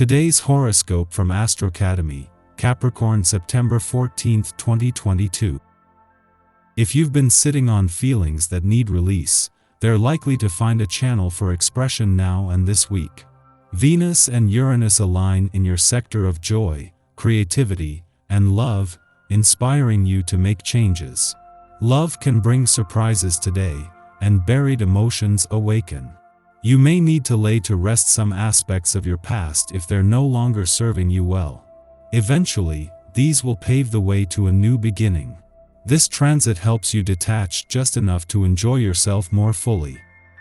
Today's horoscope from Astrocademy, Capricorn September 14, 2022. If you've been sitting on feelings that need release, they're likely to find a channel for expression now and this week. Venus and Uranus align in your sector of joy, creativity, and love, inspiring you to make changes. Love can bring surprises today, and buried emotions awaken. You may need to lay to rest some aspects of your past if they're no longer serving you well. Eventually, these will pave the way to a new beginning. This transit helps you detach just enough to enjoy yourself more fully.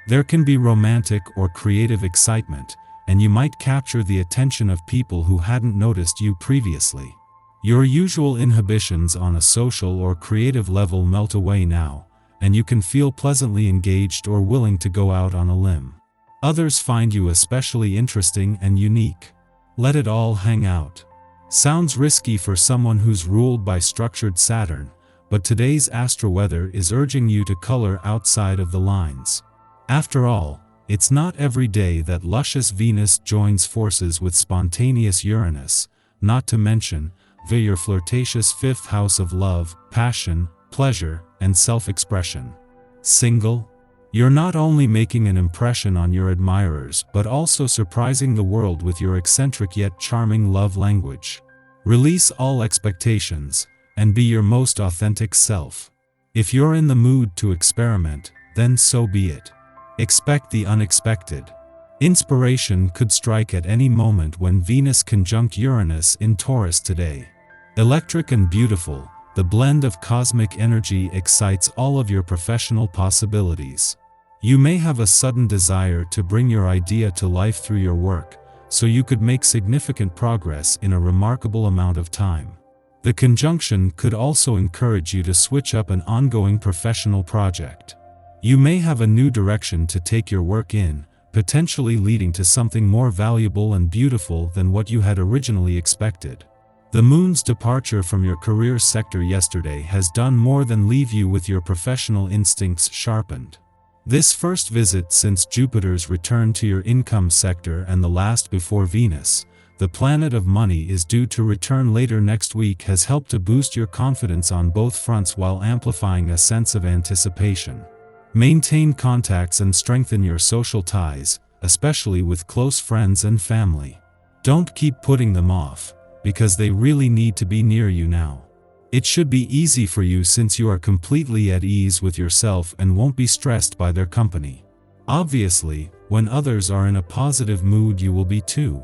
There can be romantic or creative excitement, and you might capture the attention of people who hadn't noticed you previously. Your usual inhibitions on a social or creative level melt away now, and you can feel pleasantly engaged or willing to go out on a limb. Others find you especially interesting and unique. Let it all hang out. Sounds risky for someone who's ruled by structured Saturn, but today's astroweather is urging you to color outside of the lines. After all, it's not every day that luscious Venus joins forces with spontaneous Uranus, not to mention your flirtatious fifth house of love, passion, pleasure, and self-expression. Single? You're not only making an impression on your admirers but also surprising the world with your eccentric yet charming love language. Release all expectations, and be your most authentic self. If you're in the mood to experiment, then so be it. Expect the unexpected. Inspiration could strike at any moment when Venus conjunct Uranus in Taurus today. Electric and beautiful, the blend of cosmic energy excites all of your professional possibilities. You may have a sudden desire to bring your idea to life through your work, so you could make significant progress in a remarkable amount of time. The conjunction could also encourage you to switch up an ongoing professional project. You may have a new direction to take your work in, potentially leading to something more valuable and beautiful than what you had originally expected. The moon's departure from your career sector yesterday has done more than leave you with your professional instincts sharpened. This first visit since Jupiter's return to your income sector and the last before Venus, the planet of money, is due to return later next week, has helped to boost your confidence on both fronts while amplifying a sense of anticipation. Maintain contacts and strengthen your social ties, especially with close friends and family. Don't keep putting them off, because they really need to be near you now. It should be easy for you since you are completely at ease with yourself and won't be stressed by their company. Obviously, when others are in a positive mood, you will be too.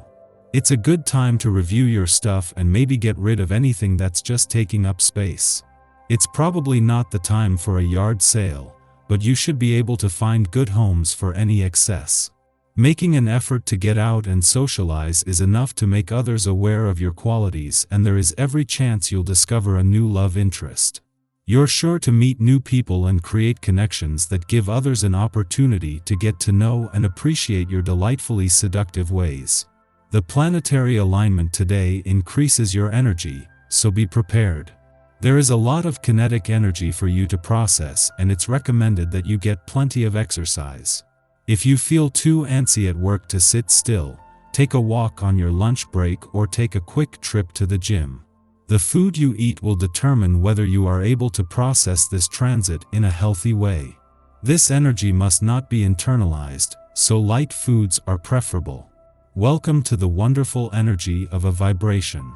It's a good time to review your stuff and maybe get rid of anything that's just taking up space. It's probably not the time for a yard sale, but you should be able to find good homes for any excess. Making an effort to get out and socialize is enough to make others aware of your qualities, and there is every chance you'll discover a new love interest. You're sure to meet new people and create connections that give others an opportunity to get to know and appreciate your delightfully seductive ways. The planetary alignment today increases your energy, so be prepared. There is a lot of kinetic energy for you to process, and it's recommended that you get plenty of exercise. If you feel too antsy at work to sit still, take a walk on your lunch break or take a quick trip to the gym. The food you eat will determine whether you are able to process this transit in a healthy way. This energy must not be internalized, so light foods are preferable. Welcome to the wonderful energy of a vibration.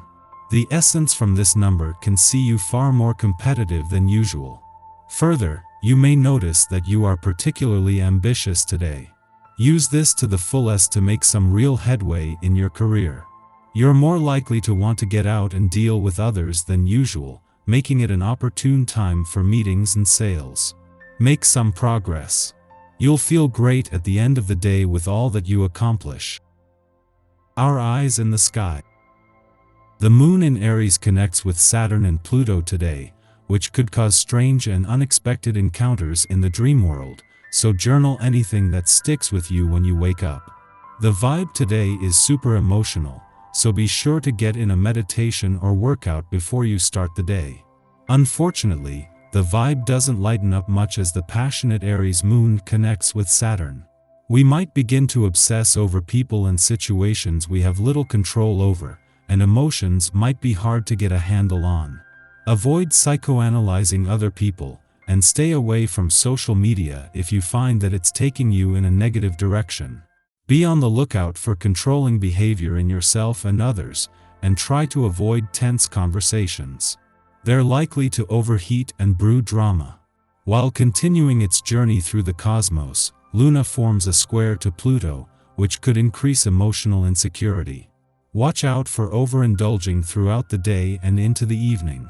The essence from this number can see you far more competitive than usual. Further, you may notice that you are particularly ambitious today. Use this to the fullest to make some real headway in your career. You're more likely to want to get out and deal with others than usual, making it an opportune time for meetings and sales. Make some progress. You'll feel great at the end of the day with all that you accomplish. Our eyes in the sky. The moon in Aries connects with Saturn and Pluto today, which could cause strange and unexpected encounters in the dream world, so journal anything that sticks with you when you wake up. The vibe today is super emotional, so be sure to get in a meditation or workout before you start the day. Unfortunately, the vibe doesn't lighten up much as the passionate Aries moon connects with Saturn. We might begin to obsess over people and situations we have little control over, and emotions might be hard to get a handle on. Avoid psychoanalyzing other people, and stay away from social media if you find that it's taking you in a negative direction. Be on the lookout for controlling behavior in yourself and others, and try to avoid tense conversations. They're likely to overheat and brew drama. While continuing its journey through the cosmos, Luna forms a square to Pluto, which could increase emotional insecurity. Watch out for overindulging throughout the day and into the evening.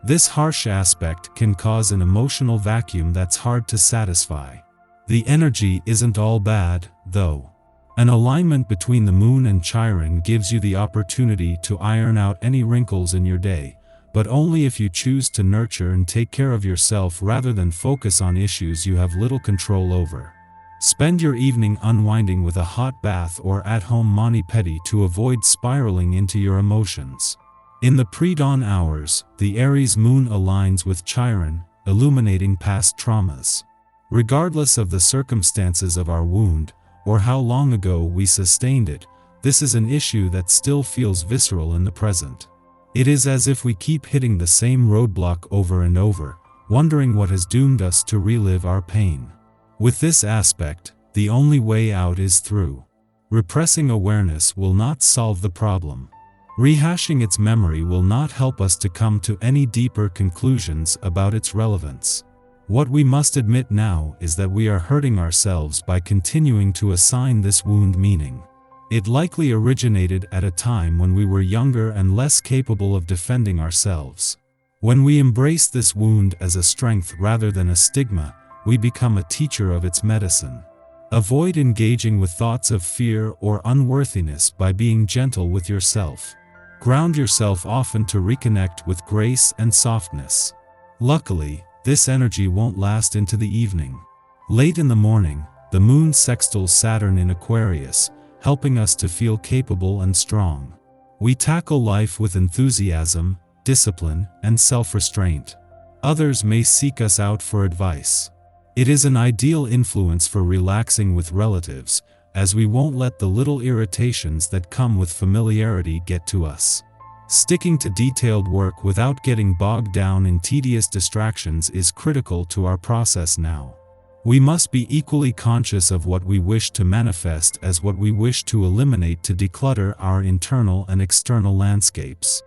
This harsh aspect can cause an emotional vacuum that's hard to satisfy. The energy isn't all bad, though. An alignment between the Moon and Chiron gives you the opportunity to iron out any wrinkles in your day, but only if you choose to nurture and take care of yourself rather than focus on issues you have little control over. Spend your evening unwinding with a hot bath or at-home mani-pedi to avoid spiraling into your emotions. In the pre-dawn hours, the Aries moon aligns with Chiron, illuminating past traumas. Regardless of the circumstances of our wound, or how long ago we sustained it, this is an issue that still feels visceral in the present. It is as if we keep hitting the same roadblock over and over, wondering what has doomed us to relive our pain. With this aspect, the only way out is through. Repressing awareness will not solve the problem. Rehashing its memory will not help us to come to any deeper conclusions about its relevance. What we must admit now is that we are hurting ourselves by continuing to assign this wound meaning. It likely originated at a time when we were younger and less capable of defending ourselves. When we embrace this wound as a strength rather than a stigma, we become a teacher of its medicine. Avoid engaging with thoughts of fear or unworthiness by being gentle with yourself. Ground yourself often to reconnect with grace and softness. Luckily, this energy won't last into the evening. Late in the morning, the moon sextiles Saturn in Aquarius, helping us to feel capable and strong. We tackle life with enthusiasm, discipline, and self-restraint. Others may seek us out for advice. It is an ideal influence for relaxing with relatives, as we won't let the little irritations that come with familiarity get to us. Sticking to detailed work without getting bogged down in tedious distractions is critical to our process now. We must be equally conscious of what we wish to manifest as what we wish to eliminate to declutter our internal and external landscapes.